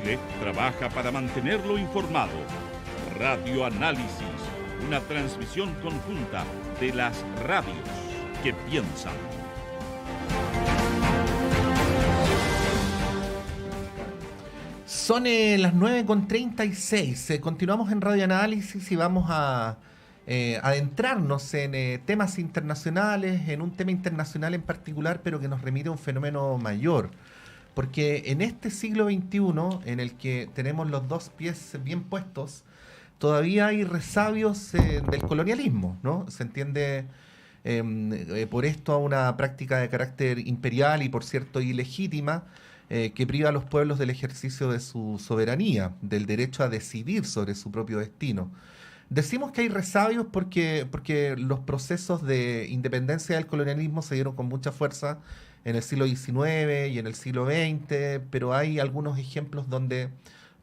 Chile trabaja para mantenerlo informado. Radio Análisis, una transmisión conjunta de las radios que piensan. Son las 9:36. Continuamos en Radio Análisis y vamos a adentrarnos en temas internacionales, en un tema internacional en particular, pero que nos remite a un fenómeno mayor. Porque en este siglo XXI, en el que tenemos los dos pies bien puestos, todavía hay resabios del colonialismo, ¿no? Se entiende por esto a una práctica de carácter imperial y, por cierto, ilegítima, que priva a los pueblos del ejercicio de su soberanía, del derecho a decidir sobre su propio destino. Decimos que hay resabios porque los procesos de independencia del colonialismo se dieron con mucha fuerza en el siglo XIX y en el siglo XX, pero hay algunos ejemplos donde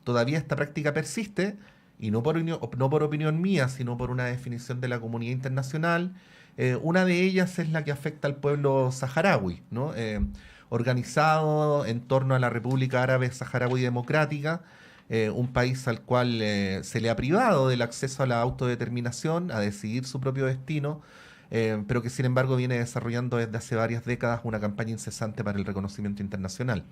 todavía esta práctica persiste, y no por opinión mía, sino por una definición de la comunidad internacional. Una de ellas es la que afecta al pueblo saharaui, ¿no? Organizado en torno a la República Árabe Saharaui Democrática, un país al cual se le ha privado del acceso a la autodeterminación, a decidir su propio destino, pero que sin embargo viene desarrollando desde hace varias décadas una campaña incesante para el reconocimiento internacional.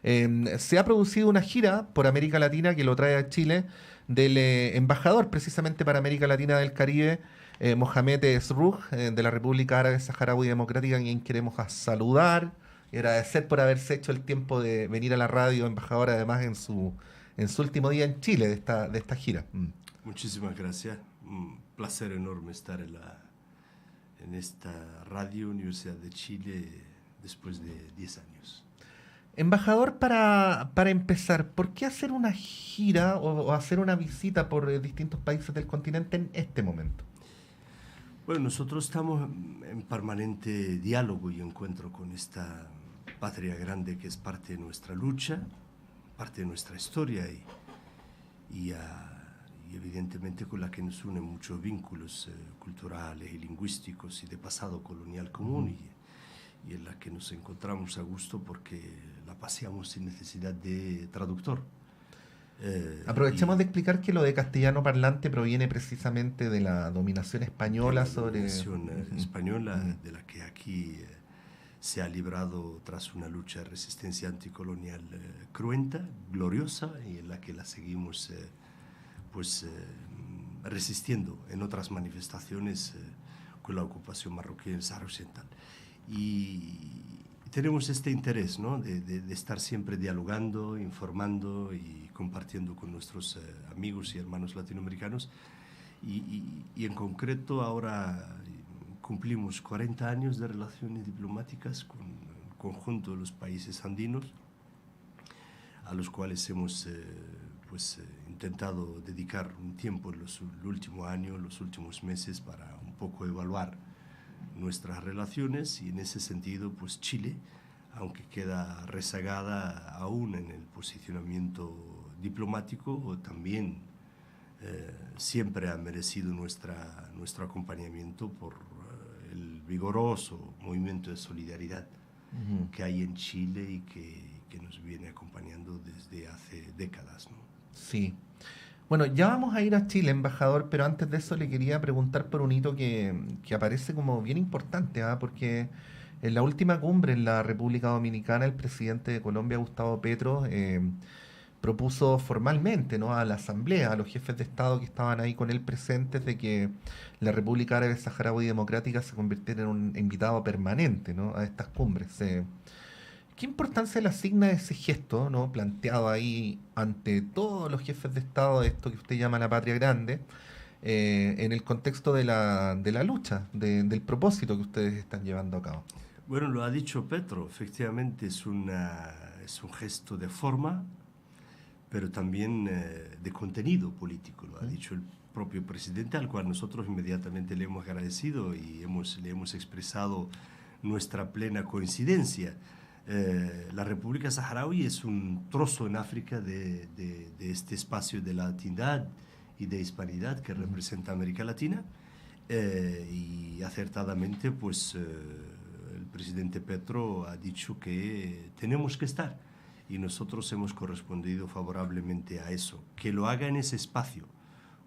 Se ha producido una gira por América Latina que lo trae a Chile del embajador precisamente para América Latina del Caribe, Mohamed Esroug, de la República Árabe Saharaui Democrática, a quien queremos saludar y agradecer por haberse hecho el tiempo de venir a la radio, embajador, además en su último día en Chile de esta gira. Muchísimas gracias. Un placer enorme estar en esta radio Universidad de Chile después de 10 años. Embajador, para empezar, ¿por qué hacer una gira o hacer una visita por distintos países del continente en este momento? Bueno, nosotros estamos en permanente diálogo y encuentro con esta patria grande que es parte de nuestra lucha, parte de nuestra historia y evidentemente con la que nos unen muchos vínculos culturales y lingüísticos y de pasado colonial común, y en la que nos encontramos a gusto porque la paseamos sin necesidad de traductor. Aprovechemos de explicar que lo de castellano parlante proviene precisamente de la dominación española sobre... La dominación española, de la que aquí se ha librado tras una lucha de resistencia anticolonial cruenta, gloriosa, y en la que la seguimos resistiendo en otras manifestaciones con la ocupación marroquí en el Sahara Occidental. Y tenemos este interés, ¿no?, de estar siempre dialogando, informando y compartiendo con nuestros amigos y hermanos latinoamericanos. Y en concreto ahora cumplimos 40 años de relaciones diplomáticas con el conjunto de los países andinos, a los cuales hemos intentado dedicar un tiempo en el último año, los últimos meses, para un poco evaluar nuestras relaciones, y en ese sentido pues Chile, aunque queda rezagada aún en el posicionamiento diplomático, también siempre ha merecido nuestro acompañamiento por el vigoroso movimiento de solidaridad que hay en Chile y que nos viene acompañando desde hace décadas, ¿no? Sí. Bueno, ya vamos a ir a Chile, embajador, pero antes de eso le quería preguntar por un hito que aparece como bien importante, porque en la última cumbre en la República Dominicana, el presidente de Colombia, Gustavo Petro, propuso formalmente, ¿no?, a la Asamblea, a los jefes de Estado que estaban ahí con él presentes, de que la República Árabe Saharaui Democrática se convirtiera en un invitado permanente, ¿no?, a estas cumbres. ¿Qué importancia le asigna ese gesto, ¿no?, planteado ahí ante todos los jefes de Estado de esto que usted llama la patria grande, en el contexto de la lucha, del propósito que ustedes están llevando a cabo? Bueno, lo ha dicho Petro, efectivamente es un gesto de forma, pero también de contenido político. Lo ha dicho el propio presidente, al cual nosotros inmediatamente le hemos agradecido y le hemos expresado nuestra plena coincidencia. La República Saharaui es un trozo en África de este espacio de latinidad y de hispanidad que representa América Latina, y acertadamente pues el presidente Petro ha dicho que tenemos que estar y nosotros hemos correspondido favorablemente a eso. Que lo haga en ese espacio,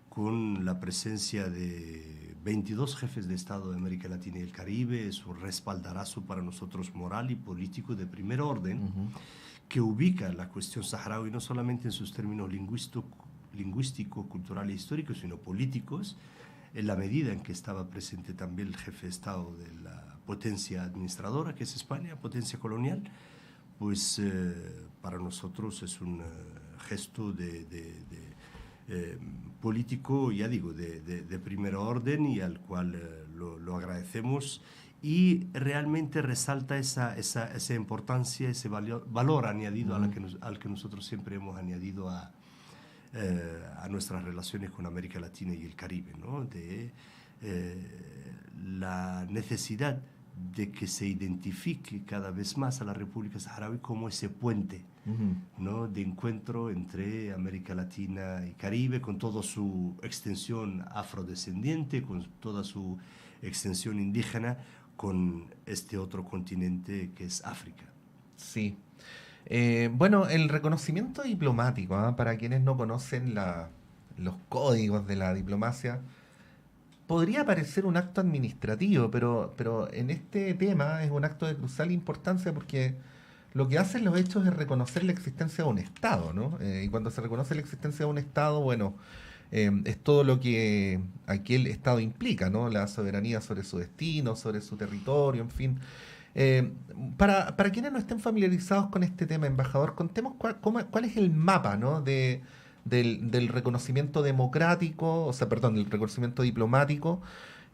con la presencia de 22 jefes de Estado de América Latina y el Caribe, es un respaldarazo para nosotros moral y político de primer orden, que ubica la cuestión saharaui no solamente en sus términos lingüístico, cultural e históricos, sino políticos, en la medida en que estaba presente también el jefe de Estado de la potencia administradora, que es España, potencia colonial, pues para nosotros es un gesto político, ya digo, de primer orden, y al cual lo agradecemos, y realmente resalta esa importancia, ese valor añadido al que nosotros siempre hemos añadido a nuestras relaciones con América Latina y el Caribe, ¿no? De la necesidad de que se identifique cada vez más a la República Saharaui como ese puente, ¿no? De encuentro entre América Latina y Caribe, con toda su extensión afrodescendiente, con toda su extensión indígena, con este otro continente que es África. Sí. Bueno, el reconocimiento diplomático, para quienes no conocen los códigos de la diplomacia, podría parecer un acto administrativo, pero en este tema es un acto de crucial importancia, porque lo que hacen los hechos es reconocer la existencia de un Estado, ¿no? Y cuando se reconoce la existencia de un Estado, bueno, es todo lo que aquel Estado implica, ¿no? La soberanía sobre su destino, sobre su territorio, en fin. Para quienes no estén familiarizados con este tema, embajador, contemos cuál es el mapa, ¿no? del reconocimiento democrático, del reconocimiento diplomático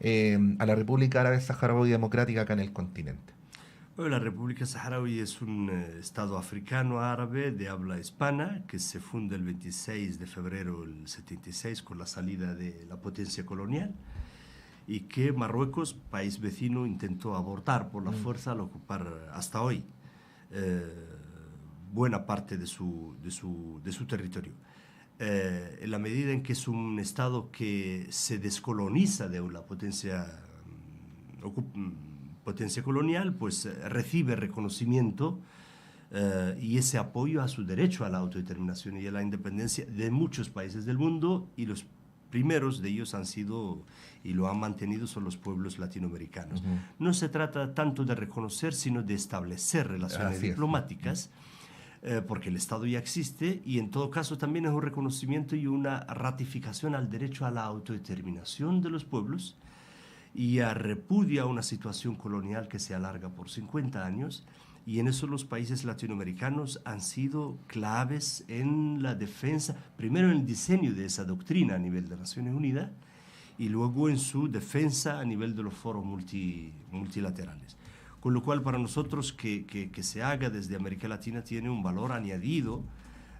a la República Árabe Saharaui Democrática acá en el continente. Bueno, la República Saharaui es un estado africano árabe de habla hispana que se funda el 26 de febrero del 76 con la salida de la potencia colonial, y que Marruecos, país vecino, intentó abortar por la fuerza al ocupar hasta hoy buena parte de su territorio. En la medida en que es un Estado que se descoloniza de la potencia colonial, pues recibe reconocimiento y ese apoyo a su derecho a la autodeterminación y a la independencia de muchos países del mundo, y los primeros de ellos han sido y lo han mantenido son los pueblos latinoamericanos. No se trata tanto de reconocer, sino de establecer relaciones diplomáticas, porque el Estado ya existe, y en todo caso también es un reconocimiento y una ratificación al derecho a la autodeterminación de los pueblos, y a repudia a una situación colonial que se alarga por 50 años, y en eso los países latinoamericanos han sido claves en la defensa, primero en el diseño de esa doctrina a nivel de Naciones Unidas, y luego en su defensa a nivel de los foros multilaterales. Con lo cual, para nosotros que se haga desde América Latina tiene un valor añadido,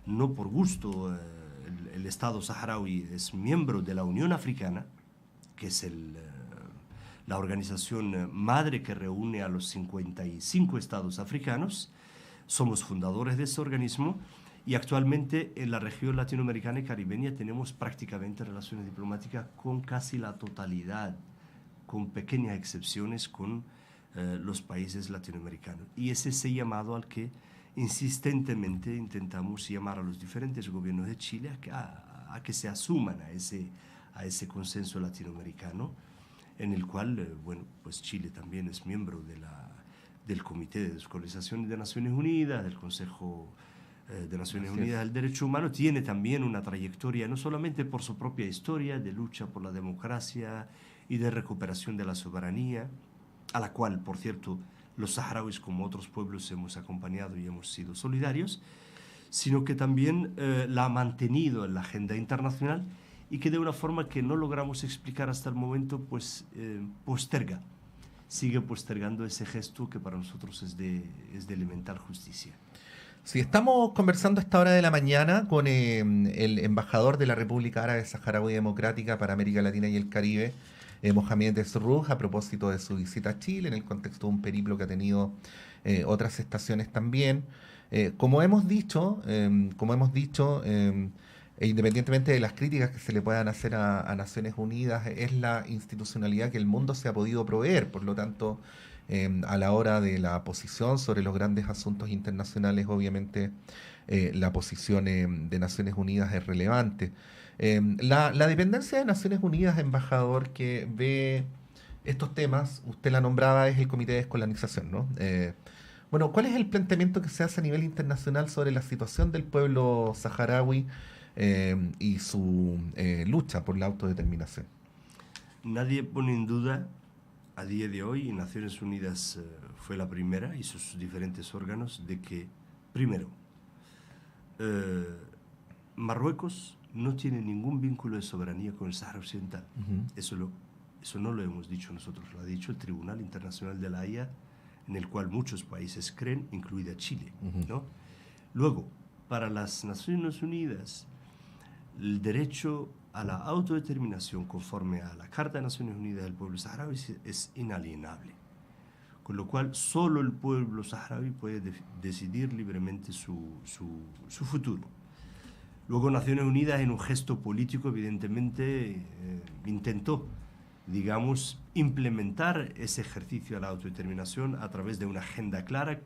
no por gusto. El Estado saharaui es miembro de la Unión Africana, que es la organización madre que reúne a los 55 estados africanos. Somos fundadores de ese organismo, y actualmente en la región latinoamericana y caribeña tenemos prácticamente relaciones diplomáticas con casi la totalidad, con pequeñas excepciones, con los países latinoamericanos. Y es ese llamado al que insistentemente intentamos llamar a los diferentes gobiernos de Chile a que se asuman a ese consenso latinoamericano, en el cual, pues Chile también es miembro del Comité de Descolonización de Naciones Unidas, del Consejo de Naciones Unidas del Derecho Humano. Tiene también una trayectoria, no solamente por su propia historia de lucha por la democracia y de recuperación de la soberanía, a la cual, por cierto, los saharauis, como otros pueblos, hemos acompañado y hemos sido solidarios, sino que también la ha mantenido en la agenda internacional, y que de una forma que no logramos explicar hasta el momento, pues sigue postergando ese gesto que para nosotros es de elemental justicia. Sí, estamos conversando a esta hora de la mañana con el embajador de la República Árabe Saharaui Democrática para América Latina y el Caribe, Mohamed Esrouj, a propósito de su visita a Chile, en el contexto de un periplo que ha tenido otras estaciones también. Como hemos dicho, independientemente de las críticas que se le puedan hacer a Naciones Unidas, es la institucionalidad que el mundo se ha podido proveer. Por lo tanto, A la hora de la posición sobre los grandes asuntos internacionales, obviamente la posición de Naciones Unidas es relevante. La dependencia de Naciones Unidas, embajador, que ve estos temas, usted la nombraba, es el Comité de Descolonización, ¿no? Bueno, ¿cuál es el planteamiento que se hace a nivel internacional sobre la situación del pueblo saharaui y su lucha por la autodeterminación? Nadie pone en duda a día de hoy, y Naciones Unidas fue la primera y sus diferentes órganos, de que, primero, Marruecos no tiene ningún vínculo de soberanía con el Sáhara Occidental. Eso no lo hemos dicho nosotros, lo ha dicho el Tribunal Internacional de la Haya, en el cual muchos países creen, incluida Chile, ¿no? Luego, para las Naciones Unidas, el derecho a la autodeterminación conforme a la Carta de Naciones Unidas del Pueblo Saharaui es inalienable, con lo cual solo el pueblo saharaui puede decidir libremente su futuro. Luego Naciones Unidas, en un gesto político, evidentemente intentó, digamos, implementar ese ejercicio a la autodeterminación a través de una agenda clara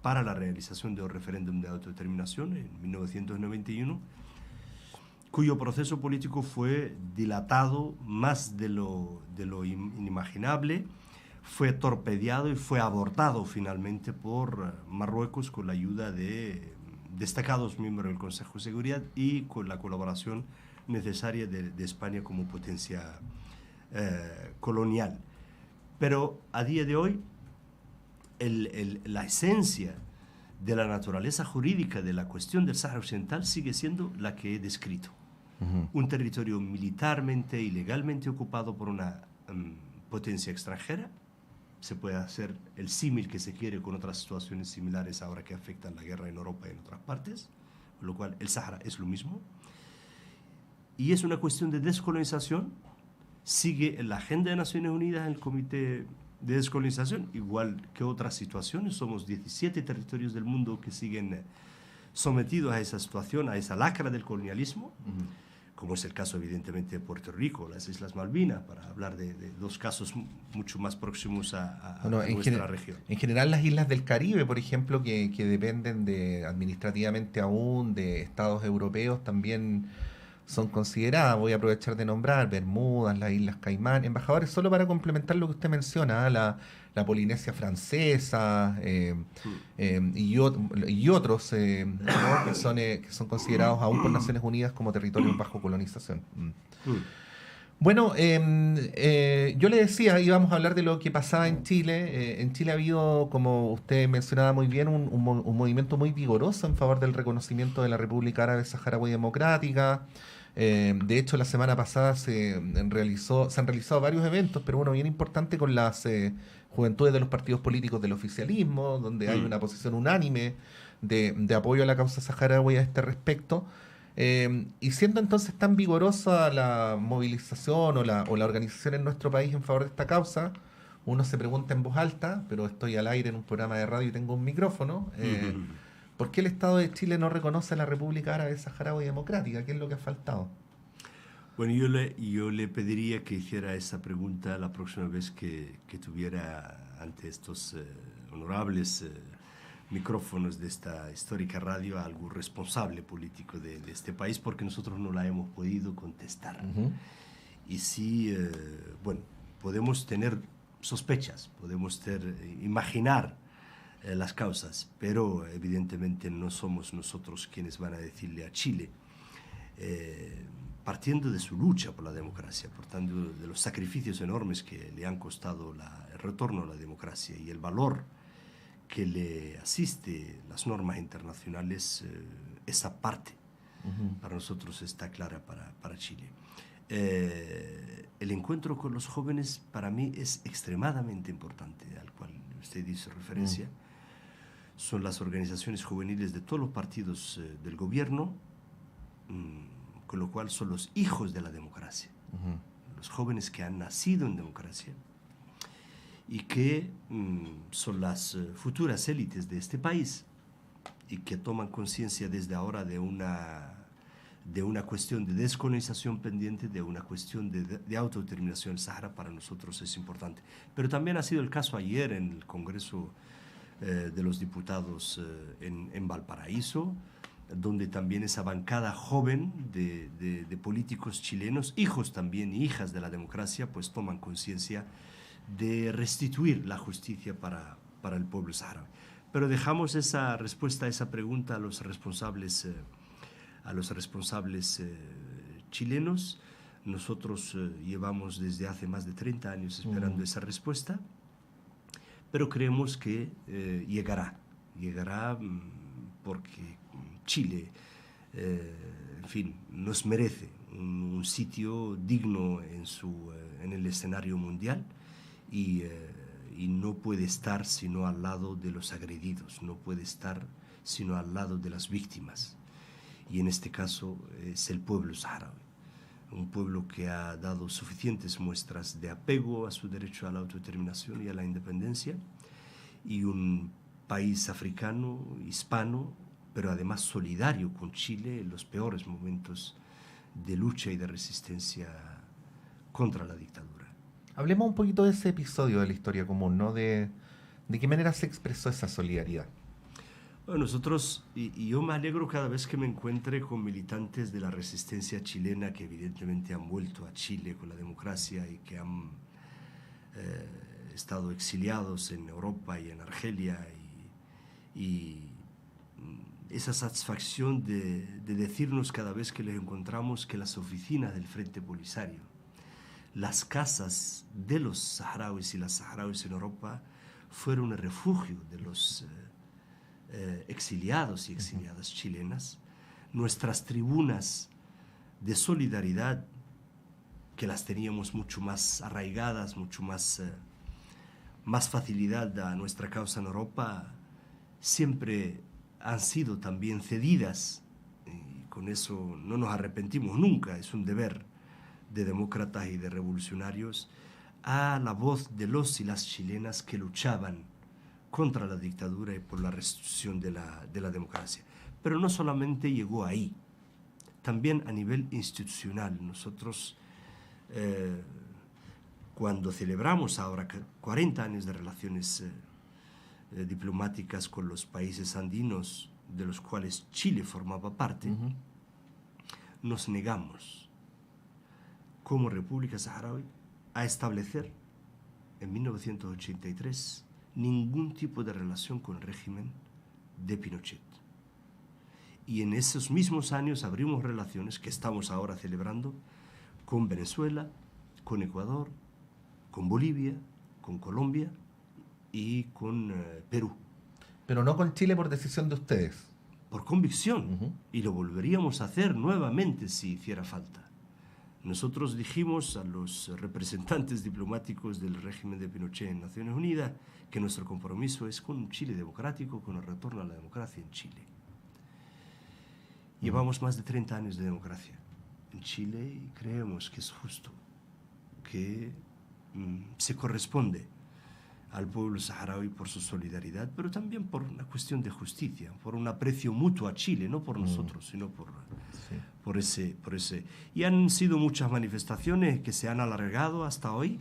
para la realización de un referéndum de autodeterminación en 1991, cuyo proceso político fue dilatado más de lo inimaginable, fue torpedeado y fue abortado finalmente por Marruecos con la ayuda de destacados miembros del Consejo de Seguridad y con la colaboración necesaria de España como potencia colonial. Pero a día de hoy, la esencia de la naturaleza jurídica de la cuestión del Sáhara Occidental sigue siendo la que he descrito. Un territorio militarmente y legalmente ocupado por una potencia extranjera. Se puede hacer el símil que se quiere con otras situaciones similares ahora que afectan la guerra en Europa y en otras partes, con lo cual el Sáhara es lo mismo. Y es una cuestión de descolonización. Sigue en la agenda de Naciones Unidas el Comité de Descolonización, igual que otras situaciones. Somos 17 territorios del mundo que siguen sometidos a esa situación, a esa lacra del colonialismo, como es el caso evidentemente de Puerto Rico, las Islas Malvinas, para hablar de dos casos mucho más próximos a nuestra región. En general las islas del Caribe, por ejemplo, que dependen administrativamente aún de estados europeos, también son consideradas. Voy a aprovechar de nombrar Bermudas, las Islas Caimán. Embajadores, solo para complementar lo que usted menciona, la Polinesia Francesa y otros ¿no? que son considerados aún por Naciones Unidas como territorios bajo colonización. Bueno, yo le decía, íbamos a hablar de lo que pasaba en Chile. En Chile ha habido, como usted mencionaba muy bien, un movimiento muy vigoroso en favor del reconocimiento de la República Árabe Saharaui Democrática. De hecho, la semana pasada se han realizado varios eventos, pero uno bien importante con las juventudes de los partidos políticos del oficialismo, donde hay una posición unánime de apoyo a la causa saharaui a este respecto. Y siendo entonces tan vigorosa la movilización o la organización en nuestro país en favor de esta causa, uno se pregunta en voz alta, pero estoy al aire en un programa de radio y tengo un micrófono, ¿por qué el Estado de Chile no reconoce a la República Árabe Saharaui Democrática? ¿Qué es lo que ha faltado? Bueno, yo le pediría que hiciera esa pregunta la próxima vez que tuviera ante estos honorables micrófonos de esta histórica radio a algún responsable político de este país, porque nosotros no la hemos podido contestar. Y sí, bueno, podemos tener sospechas, podemos imaginar las causas, pero evidentemente no somos nosotros quienes van a decirle a Chile, partiendo de su lucha por la democracia, partiendo de los sacrificios enormes que le han costado el retorno a la democracia y el valor que le asiste las normas internacionales, esa parte para nosotros está clara para Chile. El encuentro con los jóvenes para mí es extremadamente importante, al cual usted hizo referencia. Son las organizaciones juveniles de todos los partidos del gobierno, con lo cual son los hijos de la democracia, los jóvenes que han nacido en democracia y que son las futuras élites de este país y que toman conciencia desde ahora de una de una cuestión de descolonización pendiente, de una cuestión de autodeterminación del Sahara, para nosotros es importante. Pero también ha sido el caso ayer en el Congreso de los Diputados en Valparaíso, donde también esa bancada joven de políticos chilenos, hijos también y hijas de la democracia, pues toman conciencia de restituir la justicia para el pueblo saharaui. Pero dejamos esa respuesta a esa pregunta a los responsables chilenos. Nosotros llevamos desde hace más de 30 años esperando esa respuesta, pero creemos que llegará porque Chile, en fin, nos merece un sitio digno en el escenario mundial y no puede estar sino al lado de los agredidos, no puede estar sino al lado de las víctimas. Y en este caso es el pueblo saharaui, un pueblo que ha dado suficientes muestras de apego a su derecho a la autodeterminación y a la independencia, y un país africano, hispano, pero además solidario con Chile en los peores momentos de lucha y de resistencia contra la dictadura. Hablemos un poquito de ese episodio de la historia común, ¿no? De qué manera se expresó esa solidaridad. Bueno, nosotros, y yo me alegro cada vez que me encuentre con militantes de la resistencia chilena que evidentemente han vuelto a Chile con la democracia y que han estado exiliados en Europa y en Argelia, y esa satisfacción de decirnos cada vez que les encontramos que las oficinas del Frente Polisario, las casas de los saharauis y las saharauis en Europa, fueron el refugio de los exiliados y exiliadas chilenas, nuestras tribunas de solidaridad, que las teníamos mucho más arraigadas, mucho más facilidad a nuestra causa en Europa, siempre han sido también cedidas, y con eso no nos arrepentimos nunca, es un deber de demócratas y de revolucionarios, a la voz de los y las chilenas que luchaban contra la dictadura y por la restitución de la democracia. Pero no solamente llegó ahí, también a nivel institucional. Nosotros, cuando celebramos ahora 40 años de relaciones diplomáticas con los países andinos, de los cuales Chile formaba parte, nos negamos como República Saharaui a establecer en 1983 ningún tipo de relación con el régimen de Pinochet. Y en esos mismos años abrimos relaciones que estamos ahora celebrando con Venezuela, con Ecuador, con Bolivia, con Colombia y con Perú. Pero no con Chile por decisión de ustedes. Por convicción. Y lo volveríamos a hacer nuevamente si hiciera falta. Nosotros dijimos a los representantes diplomáticos del régimen de Pinochet en Naciones Unidas que nuestro compromiso es con un Chile democrático, con el retorno a la democracia en Chile. Llevamos más de 30 años de democracia en Chile y creemos que es justo, que se corresponde al pueblo saharaui por su solidaridad, pero también por una cuestión de justicia, por un aprecio mutuo a Chile, no por nosotros, sino por ese. Y han sido muchas manifestaciones que se han alargado hasta hoy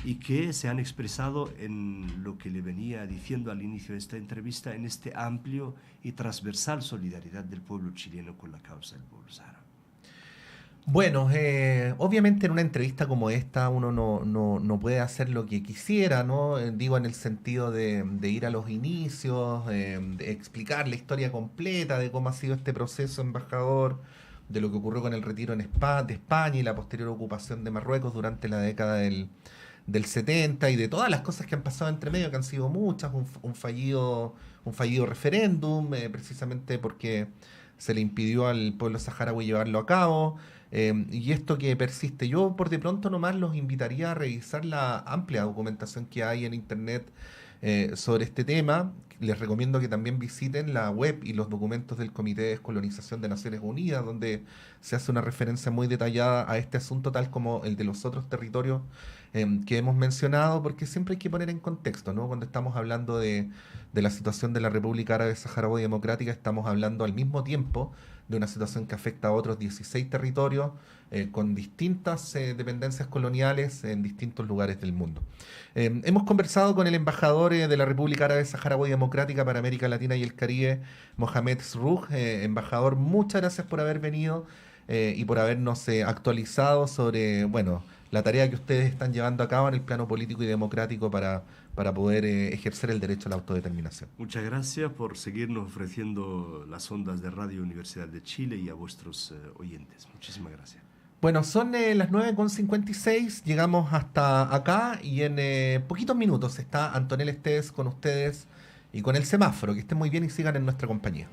y que se han expresado en lo que le venía diciendo al inicio de esta entrevista, en este amplio y transversal solidaridad del pueblo chileno con la causa del pueblo saharaui. Bueno, obviamente en una entrevista como esta uno no puede hacer lo que quisiera, ¿no? Digo, en el sentido de ir a los inicios, de explicar la historia completa de cómo ha sido este proceso, embajador, de lo que ocurrió con el retiro de España y la posterior ocupación de Marruecos durante la década del 70, y de todas las cosas que han pasado entre medio, que han sido muchas, un fallido referéndum, precisamente porque se le impidió al pueblo saharaui llevarlo a cabo. Y esto que persiste. Yo por de pronto nomás los invitaría a revisar la amplia documentación que hay en internet sobre este tema. Les recomiendo que también visiten la web y los documentos del Comité de Descolonización de Naciones Unidas, donde se hace una referencia muy detallada a este asunto, tal como el de los otros territorios que hemos mencionado, porque siempre hay que poner en contexto, ¿no? Cuando estamos hablando de la situación de la República Árabe Saharaui Democrática, estamos hablando al mismo tiempo de una situación que afecta a otros 16 territorios, con distintas dependencias coloniales en distintos lugares del mundo. Hemos conversado con el embajador de la República Árabe Saharaui Democrática para América Latina y el Caribe, Mohamed Srouj. Embajador, muchas gracias por haber venido y por habernos actualizado sobre, bueno, la tarea que ustedes están llevando a cabo en el plano político y democrático para poder ejercer el derecho a la autodeterminación. Muchas gracias por seguirnos ofreciendo las ondas de Radio Universidad de Chile y a vuestros oyentes. Muchísimas gracias. Bueno, son las 9:56, llegamos hasta acá y en poquitos minutos está Antonella Estés con ustedes y con el semáforo. Que estén muy bien y sigan en nuestra compañía.